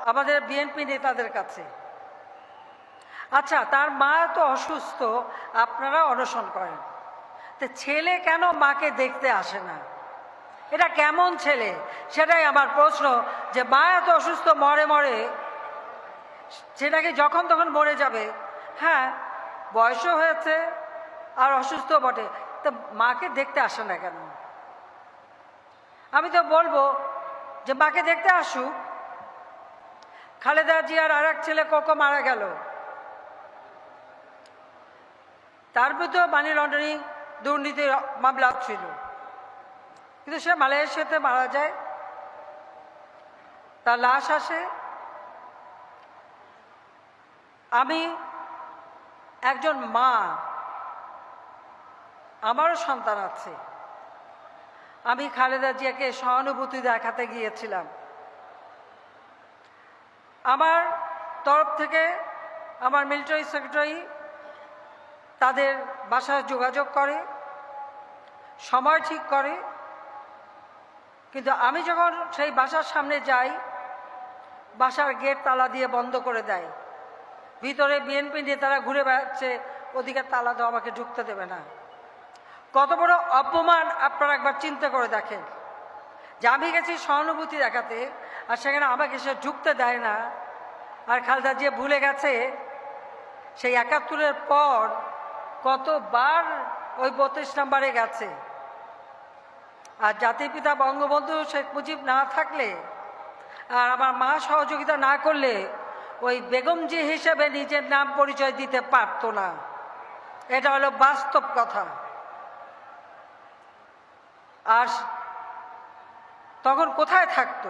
আমাদের বিএনপি নেতাদের কাছে। আচ্ছা, তার মা তো অসুস্থ, আপনারা অনশন করেন, তো ছেলে কেন মাকে দেখতে আসে না? এটা কেমন ছেলে? সেটাই আমার প্রশ্ন, যে মা এত অসুস্থ, মরে মরে, সেটাকে যখন তখন মরে যাবে। হ্যাঁ, বয়সও হয়েছে আর অসুস্থ বটে, তো মাকে দেখতে আসে না কেন? আমি তো বলবো যে মাকে দেখতে আসুক। খালেদা জিয়ার আর এক ছেলে কোকো মারা গেল, তার ভিতরে মানি লন্ডারিং দুর্নীতির মামলা ছিল, কিন্তু সে মালয়েশিয়াতে মারা যায়, তার লাশ আসে। আমি একজন মা, আমারও সন্তান আছে। আমি খালেদা জিয়াকে সহানুভূতি দেখাতে গিয়েছিলাম। আমার তরফ থেকে আমার মিলিটারি সেক্রেটারি তাদের বাসায় যোগাযোগ করে, সময় ঠিক করে, কিন্তু আমি যখন সেই বাসার সামনে যাই, বাসার গেট তালা দিয়ে বন্ধ করে দেয়। ভিতরে বিএনপি নেতারা ঘুরে বেড়াচ্ছে, ওদিকে তালা দেওয়া, আমাকে ঢুকতে দেবে না। কত বড় অপমান আপনারা একবার চিন্তা করে দেখেন, যে আমি গেছি সহানুভূতি দেখাতে, আর সেখানে আমাকে সে ঢুকতে দেয় না। আর খালেদা জিয়া ভুলে গেছে সেই ৭১-এর পর কতবার ওই ৩২ নম্বরে গেছে। আর জাতির পিতা বঙ্গবন্ধু শেখ মুজিব না থাকলে, আর আমার মা সহযোগিতা না করলে, ওই বেগমজি হিসেবে নিজের নাম পরিচয় দিতে পারত না। এটা হলো বাস্তব কথা। আর তখন কোথায় থাকতো?